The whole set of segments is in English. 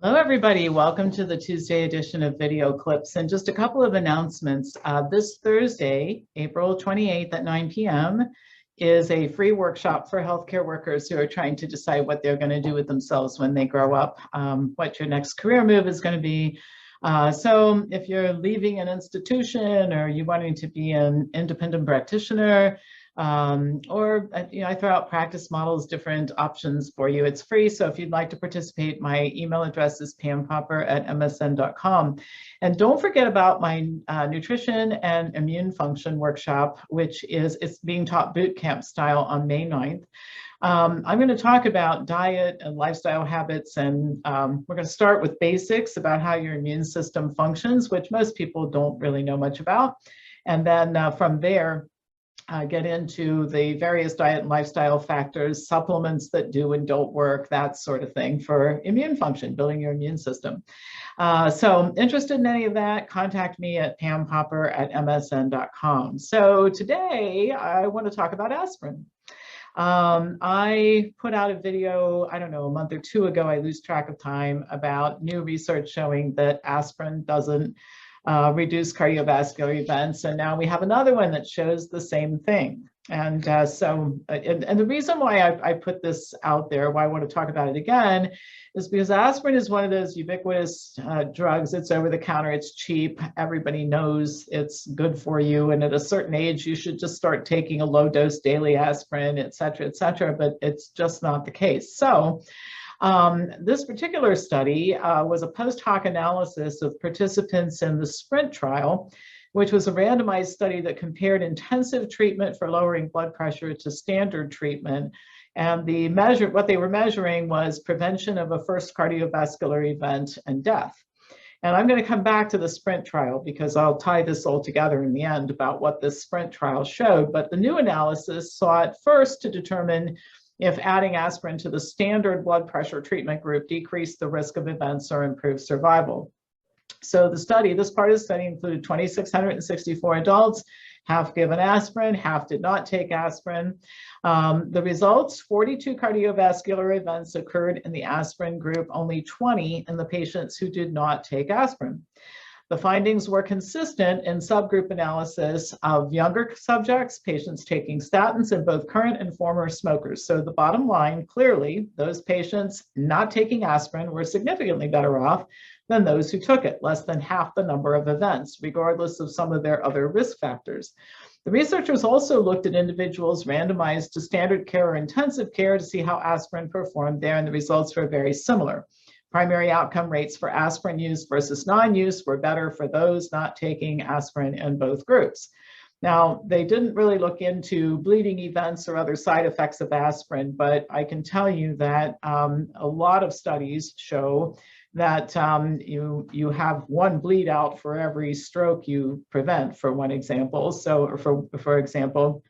Hello, everybody. Welcome to the Tuesday edition of Video Clips. And just a couple of announcements. This Thursday, April 28th at 9 p.m. is a free workshop for healthcare workers who are trying to decide what they're going to do with themselves when they grow up, what your next career move is going to be. So if you're leaving an institution or you're wanting to be an independent practitioner, I throw out practice models, different options for you. It's free, so if you'd like to participate, my email address is pampopper@msn.com. And don't forget about my nutrition and immune function workshop, it's being taught boot camp style on May 9th. I'm going to talk about diet and lifestyle habits, and we're going to start with basics about how your immune system functions, which most people don't really know much about. And then from there, get into the various diet and lifestyle factors, supplements that do and don't work, that sort of thing for immune function, building your immune system. So interested in any of that, contact me at pampopper@msn.com. So today I want to talk about aspirin. I put out a video, I don't know, a month or two ago, I lose track of time, about new research showing that aspirin doesn't reduce cardiovascular events. And now we have another one that shows the same thing. And the reason why I put this out there, why I want to talk about it again, is because aspirin is one of those ubiquitous drugs. It's over the counter, it's cheap, everybody knows it's good for you. And at a certain age, you should just start taking a low dose daily aspirin, et cetera, but it's just not the case. So this particular study was a post hoc analysis of participants in the SPRINT trial, which was a randomized study that compared intensive treatment for lowering blood pressure to standard treatment. And what they were measuring was prevention of a first cardiovascular event and death. And I'm going to come back to the SPRINT trial because I'll tie this all together in the end about what this SPRINT trial showed. But the new analysis sought first to determine if adding aspirin to the standard blood pressure treatment group decreased the risk of events or improved survival. So this part of the study included 2,664 adults, half given aspirin, half did not take aspirin. The results, 42 cardiovascular events occurred in the aspirin group, only 20 in the patients who did not take aspirin. The findings were consistent in subgroup analysis of younger subjects, patients taking statins, and both current and former smokers. So the bottom line, clearly, those patients not taking aspirin were significantly better off than those who took it, less than half the number of events, regardless of some of their other risk factors. The researchers also looked at individuals randomized to standard care or intensive care to see how aspirin performed there, and the results were very similar. Primary outcome rates for aspirin use versus non-use were better for those not taking aspirin in both groups. Now, they didn't really look into bleeding events or other side effects of aspirin, but I can tell you that a lot of studies show that you have one bleed out for every stroke you prevent, for one example. For example,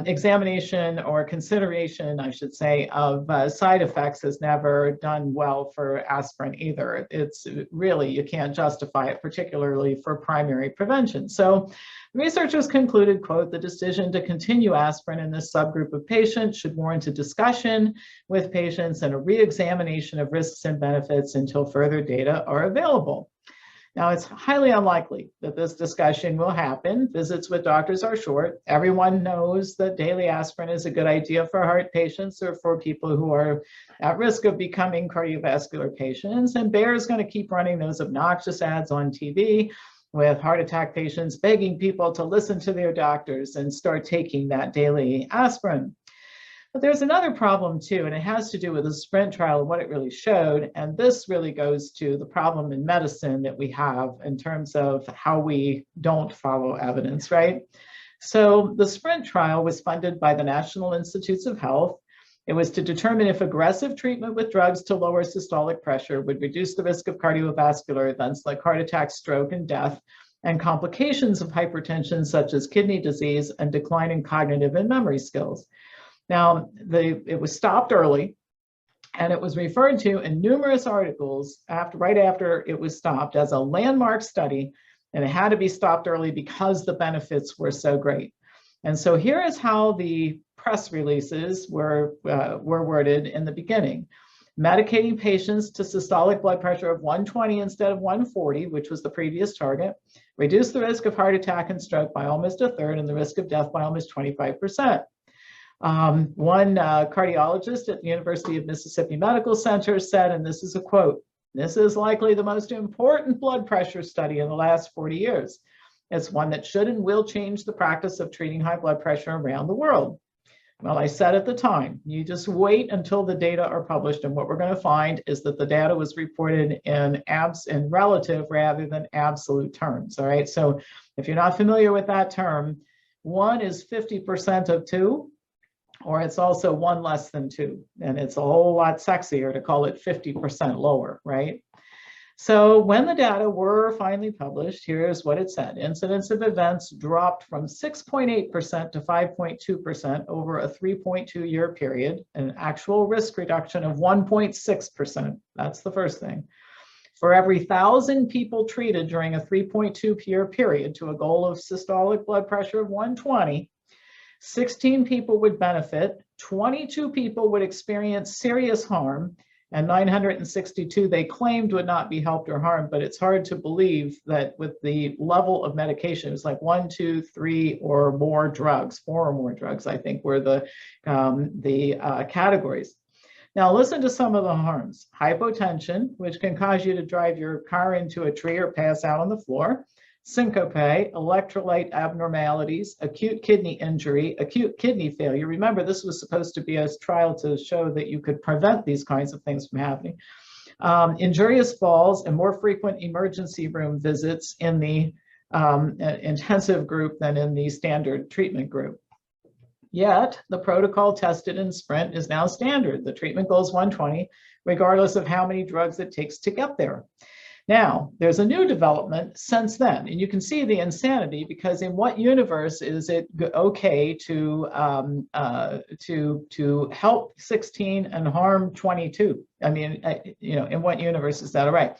examination or consideration, I should say, of side effects has never done well for aspirin either. It's really, you can't justify it, particularly for primary prevention. So researchers concluded, quote, the decision to continue aspirin in this subgroup of patients should warrant a discussion with patients and a re-examination of risks and benefits until further data are available. Now, it's highly unlikely that this discussion will happen. Visits with doctors are short. Everyone knows that daily aspirin is a good idea for heart patients or for people who are at risk of becoming cardiovascular patients. And Bayer is going to keep running those obnoxious ads on TV with heart attack patients begging people to listen to their doctors and start taking that daily aspirin. But there's another problem too, and it has to do with the SPRINT trial and what it really showed. And this really goes to the problem in medicine that we have in terms of how we don't follow evidence, right? So the SPRINT trial was funded by the National Institutes of Health. It was to determine if aggressive treatment with drugs to lower systolic pressure would reduce the risk of cardiovascular events like heart attack, stroke, and death, and complications of hypertension such as kidney disease and decline in cognitive and memory skills. Now, it was stopped early, and it was referred to in numerous articles right after it was stopped as a landmark study, and it had to be stopped early because the benefits were so great. And so here is how the press releases were worded in the beginning. Medicating patients to systolic blood pressure of 120 instead of 140, which was the previous target, reduced the risk of heart attack and stroke by almost a third and the risk of death by almost 25%. One cardiologist at the University of Mississippi Medical Center said, and this is a quote, "This is likely the most important blood pressure study in the last 40 years. It's one that should and will change the practice of treating high blood pressure around the world." Well, I said at the time, you just wait until the data are published, and what we're going to find is that the data was reported in relative rather than absolute terms. All right, so if you're not familiar with that term, 1 is 50% of 2, or it's also 1 less than 2, and it's a whole lot sexier to call it 50% lower, right? So when the data were finally published, here's what it said. Incidence of events dropped from 6.8% to 5.2% over a 3.2-year period, an actual risk reduction of 1.6%. That's the first thing. For every 1,000 people treated during a 3.2-year period to a goal of systolic blood pressure of 120, 16 people would benefit, 22 people would experience serious harm, and 962 they claimed would not be helped or harmed, but it's hard to believe that with the level of medication, it's like 1, 2, 3 or more drugs, 4 or more drugs, I think were the categories. Now listen to some of the harms. Hypotension, which can cause you to drive your car into a tree or pass out on the floor. Syncope, electrolyte abnormalities, acute kidney injury, acute kidney failure. Remember, this was supposed to be a trial to show that you could prevent these kinds of things from happening. Injurious falls and more frequent emergency room visits in the intensive group than in the standard treatment group. Yet, the protocol tested in SPRINT is now standard. The treatment goal is 120, regardless of how many drugs it takes to get there. Now, there's a new development since then, and you can see the insanity, because in what universe is it okay to help 16 and harm 22? I mean, in what universe is that all right?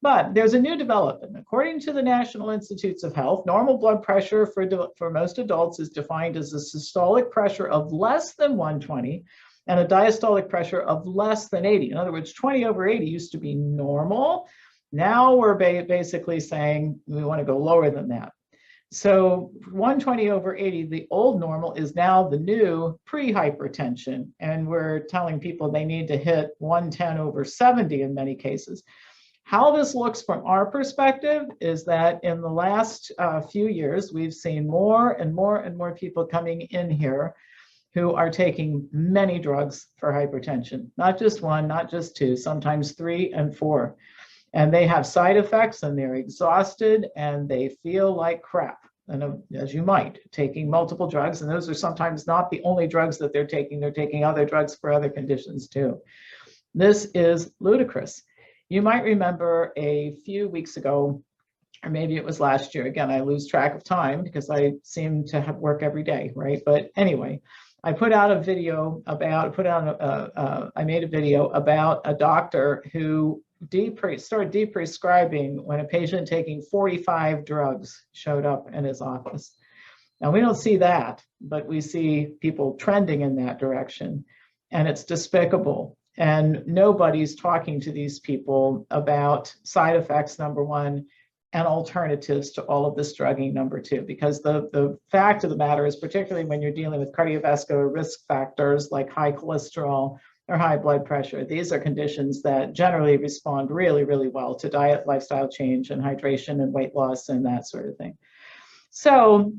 But there's a new development. According to the National Institutes of Health, normal blood pressure for most adults is defined as a systolic pressure of less than 120 and a diastolic pressure of less than 80. In other words, 20 over 80 used to be normal. Now we're basically saying we want to go lower than that. So 120 over 80, the old normal, is now the new pre-hypertension. And we're telling people they need to hit 110 over 70 in many cases. How this looks from our perspective is that in the last few years, we've seen more and more and more people coming in here who are taking many drugs for hypertension. Not just 1, not just 2, sometimes 3 and 4. And they have side effects and they're exhausted and they feel like crap. And as you might, taking multiple drugs, and those are sometimes not the only drugs that they're taking other drugs for other conditions too. This is ludicrous. You might remember a few weeks ago, or maybe it was last year, again, I lose track of time because I seem to have work every day, right? But anyway, I put out a video about, I made a video about a doctor who started deprescribing when a patient taking 45 drugs showed up in his office. Now, we don't see that, but we see people trending in that direction, and it's despicable. And nobody's talking to these people about side effects, number 1, and alternatives to all of this drugging, number 2, because the fact of the matter is, particularly when you're dealing with cardiovascular risk factors like high cholesterol or high blood pressure, these are conditions that generally respond really, really well to diet, lifestyle change, and hydration and weight loss and that sort of thing. So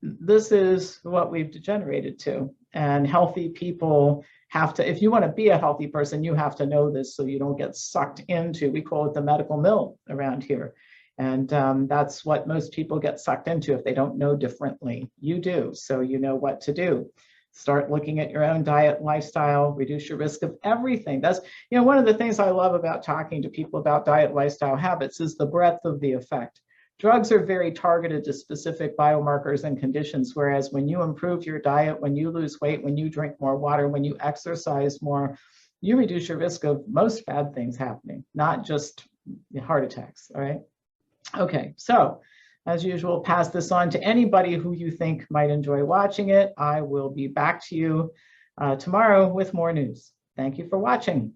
this is what we've degenerated to, and healthy people have to, if you want to be a healthy person, you have to know this so you don't get sucked into, we call it the medical mill around here. And that's what most people get sucked into if they don't know differently. You do, so you know what to do. Start looking at your own diet, lifestyle, reduce your risk of everything. That's, one of the things I love about talking to people about diet, lifestyle habits is the breadth of the effect. Drugs are very targeted to specific biomarkers and conditions, whereas when you improve your diet, when you lose weight, when you drink more water, when you exercise more, you reduce your risk of most bad things happening, not just heart attacks, all right? Okay, so as usual, pass this on to anybody who you think might enjoy watching it. I will be back to you tomorrow with more news. Thank you for watching.